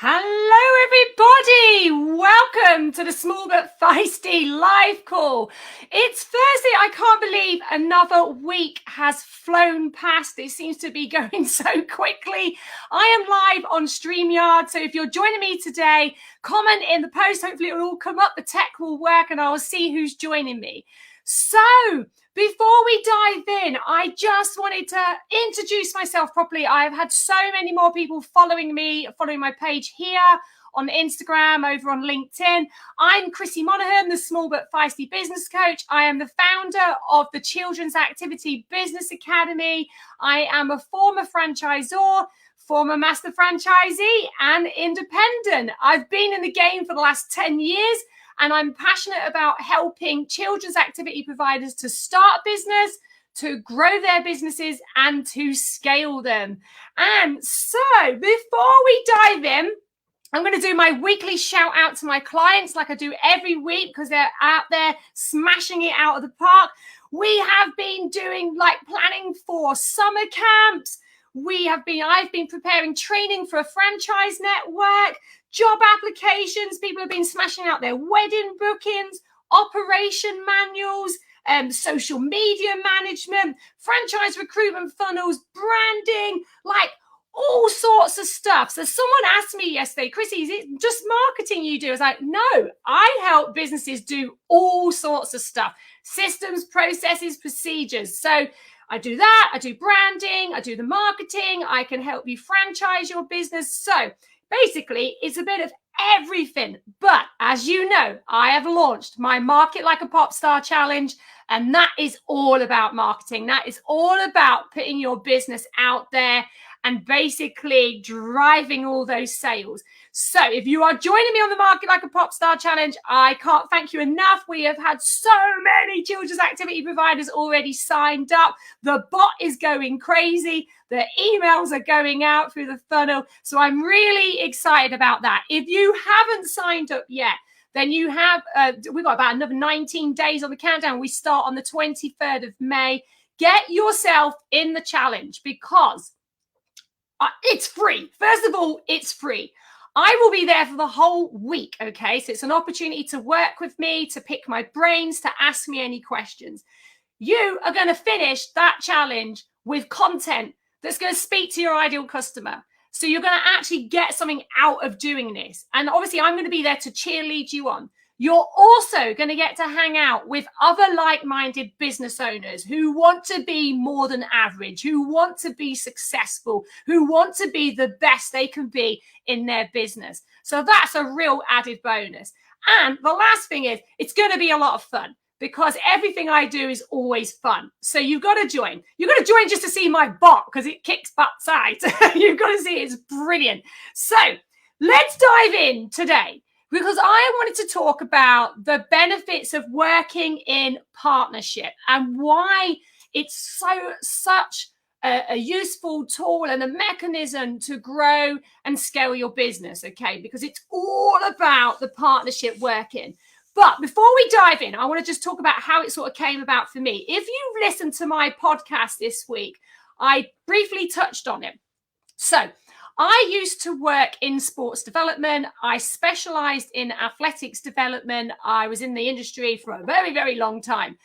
Hello, everybody. Welcome to the Small But Feisty Live Call. It's Thursday. I can't believe another week has flown past. It seems to be going so quickly. I am live on StreamYard. So if you're joining me today, comment in the post. Hopefully it will all come up. The tech will work and I will see who's joining me. So before we dive in, I just wanted to introduce myself properly. I've had so many more people following me, following my page here on Instagram, over on LinkedIn. I'm Krissy Monaghan, the Small But Feisty Business Coach. I am the founder of the Children's Activity Business Academy. I am a former franchisor, former master franchisee, and independent. I've been in the game for the last 10 years. And I'm passionate about helping children's activity providers to start business, to grow their businesses, and to scale them. And so before we dive in, I'm going to do my weekly shout out to my clients like I do every week because they're out there smashing it out of the park. We have been doing planning for summer camps. I've been preparing training for a franchise network, job applications. People have been smashing out their wedding bookings, operation manuals, social media management, franchise recruitment funnels, branding, all sorts of stuff. So someone asked me yesterday, Krissy, is it just marketing you do? I was like, no, I help businesses do all sorts of stuff. Systems, processes, procedures. So I do that. I do branding. I do the marketing. I can help you franchise your business. So basically, it's a bit of everything. But as you know, I have launched my Market Like a Pop Star Challenge, and that is all about marketing. That is all about putting your business out there and basically driving all those sales. So if you are joining me on the Market Like a Pop Star Challenge, I can't thank you enough. We have had so many children's activity providers already signed up. The bot is going crazy. The emails are going out through the funnel. So I'm really excited about that. If you haven't signed up yet, then you have, we've got about another 19 days on the countdown. We start on the 23rd of May. Get yourself in the challenge because it's free. First of all, it's free. I will be there for the whole week, okay? So it's an opportunity to work with me, to pick my brains, to ask me any questions. You are going to finish that challenge with content that's going to speak to your ideal customer. So you're going to actually get something out of doing this. And obviously, I'm going to be there to cheerlead you on. You're also going to get to hang out with other like-minded business owners who want to be more than average, who want to be successful, who want to be the best they can be in their business. So that's a real added bonus. And the last thing is, it's going to be a lot of fun because everything I do is always fun. So you've got to join. You've got to join just to see my bot because it kicks butt side. You've got to see it's brilliant. So let's dive in today, because I wanted to talk about the benefits of working in partnership and why it's such a useful tool and a mechanism to grow and scale your business, okay? Because it's all about the partnership working. But before we dive in, I want to just talk about how it sort of came about for me. If you've listened to my podcast this week, I briefly touched on it. So I used to work in sports development. I specialized in athletics development. I was in the industry for a very, very long time.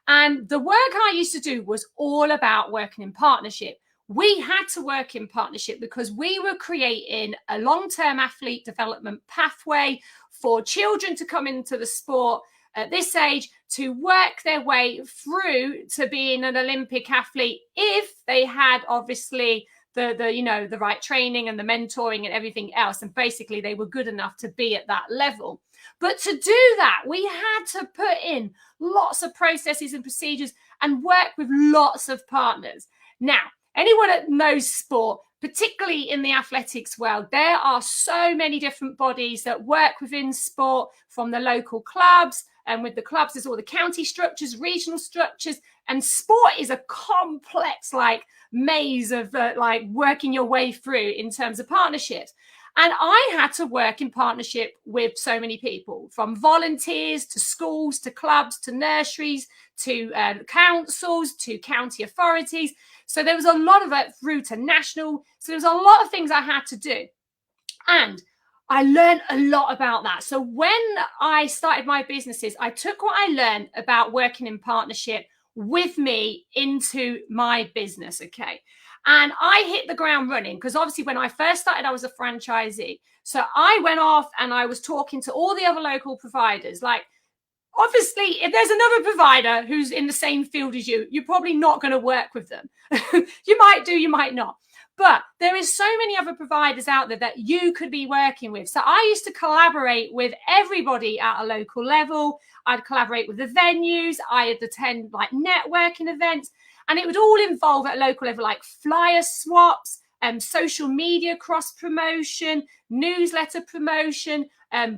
And the work I used to do was all about working in partnership. We had to work in partnership because we were creating a long-term athlete development pathway for children to come into the sport at this age to work their way through to being an Olympic athlete if they had obviously the right training and the mentoring and everything else. And basically they were good enough to be at that level. But to do that, we had to put in lots of processes and procedures and work with lots of partners. Now, anyone that knows sport, particularly in the athletics world, there are so many different bodies that work within sport, from the local clubs, and with the clubs, there's all the county structures, regional structures, and sport is a complex maze of working your way through in terms of partnerships. And I had to work in partnership with so many people, from volunteers to schools to clubs to nurseries to councils to county authorities. So there was a lot of it through to national. So there was a lot of things I had to do. And I learned a lot about that. So when I started my businesses, I took what I learned about working in partnership with me into my business. Okay. And I hit the ground running because obviously when I first started, I was a franchisee. So I went off and I was talking to all the other local providers. Like, obviously, if there's another provider who's in the same field as you, you're probably not going to work with them. You might do, you might not. But there is so many other providers out there that you could be working with. So I used to collaborate with everybody at a local level. I'd collaborate with the venues. I'd attend like networking events. And it would all involve at a local level, like flyer swaps, social media cross promotion, newsletter promotion,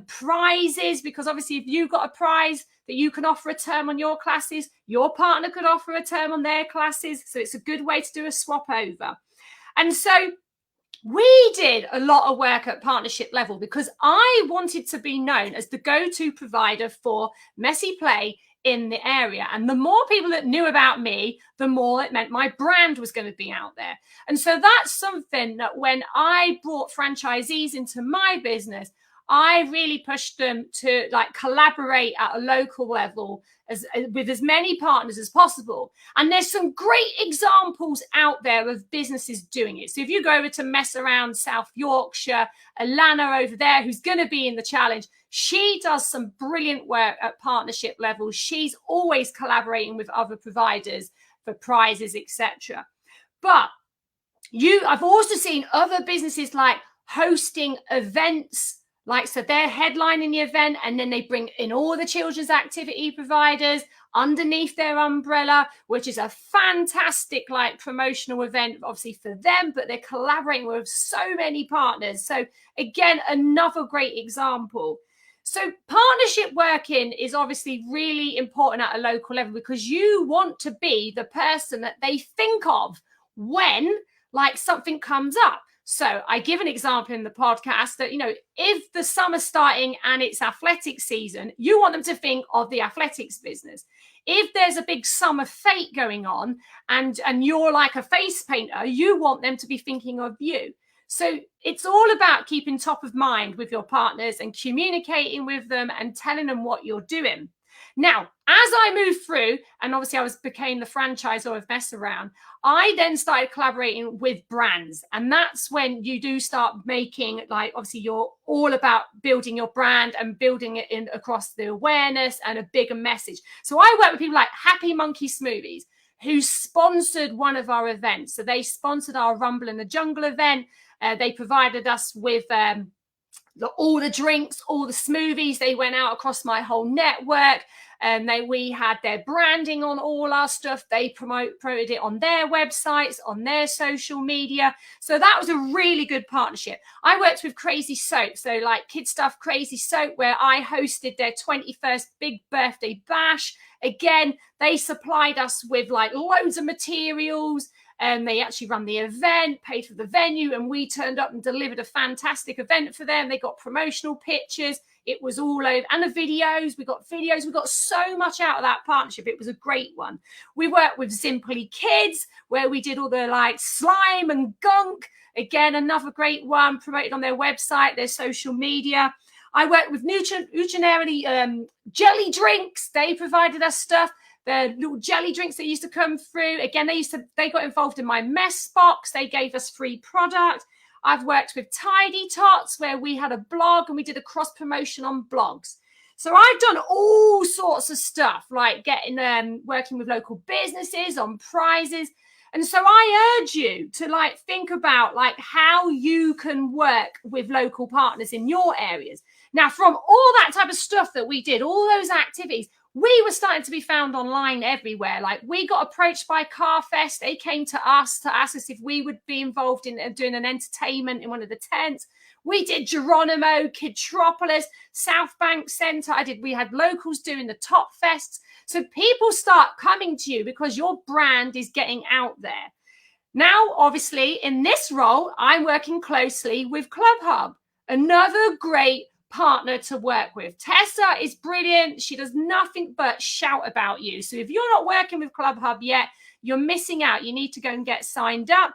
prizes, because obviously if you've got a prize that you can offer a term on your classes, your partner could offer a term on their classes. So it's a good way to do a swap over. And so we did a lot of work at partnership level because I wanted to be known as the go-to provider for messy play in the area. And the more people that knew about me, the more it meant my brand was going to be out there. And so that's something that when I brought franchisees into my business, I really pushed them to like collaborate at a local level with as many partners as possible. And there's some great examples out there of businesses doing it. So if you go over to Mess Around South Yorkshire, Alana over there, who's going to be in the challenge, she does some brilliant work at partnership level. She's always collaborating with other providers for prizes, etc. But I've also seen other businesses like hosting events. Like, so they're headlining the event and then they bring in all the children's activity providers underneath their umbrella, which is a fantastic like promotional event, obviously for them, but they're collaborating with so many partners. So again, another great example. So partnership working is obviously really important at a local level because you want to be the person that they think of when like something comes up. So I give an example in the podcast that, you know, if the summer's starting and it's athletics season, you want them to think of the athletics business. If there's a big summer fete going on and you're like a face painter, you want them to be thinking of you. So it's all about keeping top of mind with your partners and communicating with them and telling them what you're doing. Now, as I moved through, and obviously I became the franchisor of Mess Around, I then started collaborating with brands. And that's when you do start making, like, obviously you're all about building your brand and building it in across the awareness and a bigger message. So I work with people like Happy Monkey Smoothies, who sponsored one of our events. So they sponsored our Rumble in the Jungle event. They provided us with all the drinks, all the smoothies. They went out across my whole network. We had their branding on all our stuff. They promoted it on their websites, on their social media. So that was a really good partnership. I worked with Crazy Soap, so like Kid Stuff Crazy Soap, where I hosted their 21st big birthday bash. Again, they supplied us with like loads of materials. And they actually run the event, paid for the venue, and we turned up and delivered a fantastic event for them. They got promotional pictures. It was all over. And the videos, we got so much out of that partnership. It was a great one. We worked with Simply Kids, where we did all the like slime and gunk. Again, another great one, promoted on their website, their social media. I worked with Nutritionary jelly drinks. They provided us stuff. The little jelly drinks that used to come through. Again, they got involved in my mess box. They gave us free product. I've worked with Tidy Tots, where we had a blog and we did a cross promotion on blogs. So I've done all sorts of stuff, like working with local businesses on prizes. And so I urge you to like think about like how you can work with local partners in your areas. Now, from all that type of stuff that we did, all those activities, we were starting to be found online everywhere. Like, we got approached by Carfest. They came to ask us if we would be involved in doing an entertainment in one of the tents. We did Geronimo, Kidtropolis, South Bank Centre. We had locals doing the Top Fests. So people start coming to you because your brand is getting out there. Now, obviously, in this role, I'm working closely with Club Hub, another great partner to work with. Tessa is brilliant. She does nothing but shout about you. So if you're not working with Club Hub yet, you're missing out. You need to go and get signed up.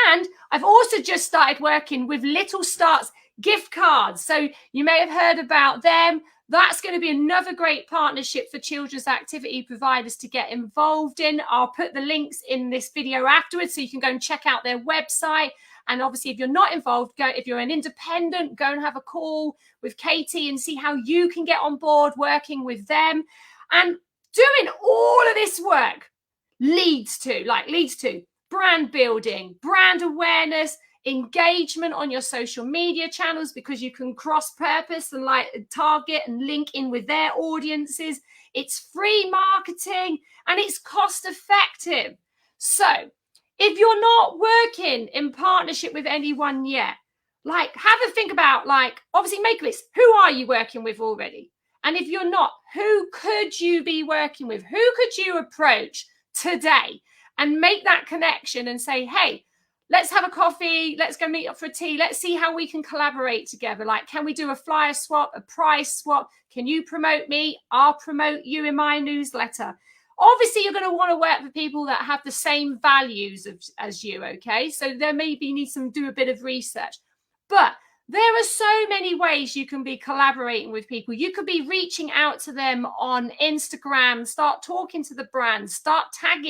And I've also just started working with Little Starts gift cards. So you may have heard about them. That's going to be another great partnership for children's activity providers to get involved in. I'll put the links in this video afterwards so you can go and check out their website. And obviously, if you're not involved, if you're an independent, go and have a call with Katie and see how you can get on board working with them. And doing all of this work leads to brand building, brand awareness, engagement on your social media channels, because you can cross-purpose and target and link in with their audiences. It's free marketing and it's cost-effective. So if you're not working in partnership with anyone yet, have a think about, obviously make a list. Who are you working with already? And if you're not, who could you be working with? Who could you approach today and make that connection and say, hey, let's have a coffee. Let's go meet up for a tea. Let's see how we can collaborate together. Can we do a flyer swap, a price swap? Can you promote me? I'll promote you in my newsletter. Obviously, you're going to want to work with people that have the same values as you, okay? So there maybe need to do a bit of research. But there are so many ways you can be collaborating with people. You could be reaching out to them on Instagram, start talking to the brands, start tag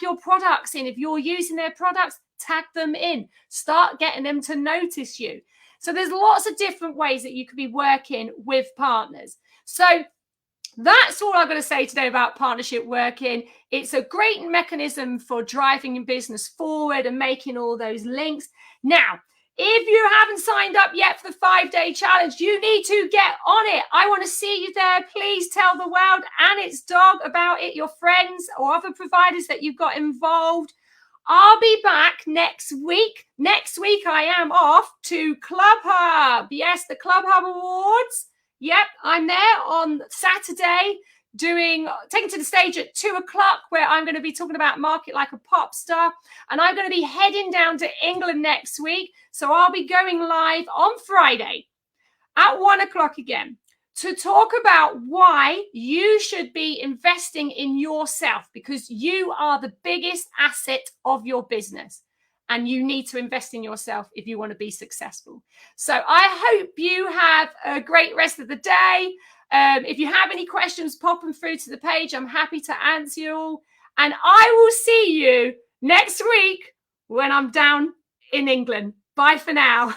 your products in. If you're using their products, tag them in, start getting them to notice you. So there's lots of different ways that you could be working with partners. So that's all I'm going to say today about partnership working. It's a great mechanism for driving your business forward and making all those links. Now, if you haven't signed up yet for the 5-day challenge, you need to get on it. I want to see you there. Please tell the world and its dog about it, your friends or other providers that you've got involved. I'll be back next week. Next week, I am off to Club Hub. Yes, the Club Hub Awards. Yep, I'm there on Saturday taking to the stage at 2:00, where I'm going to be talking about Market Like a Pop Star. And I'm going to be heading down to England next week. So I'll be going live on Friday at 1:00 again to talk about why you should be investing in yourself, because you are the biggest asset of your business. And you need to invest in yourself if you want to be successful. So I hope you have a great rest of the day. If you have any questions, pop them through to the page. I'm happy to answer you all. And I will see you next week when I'm down in England. Bye for now.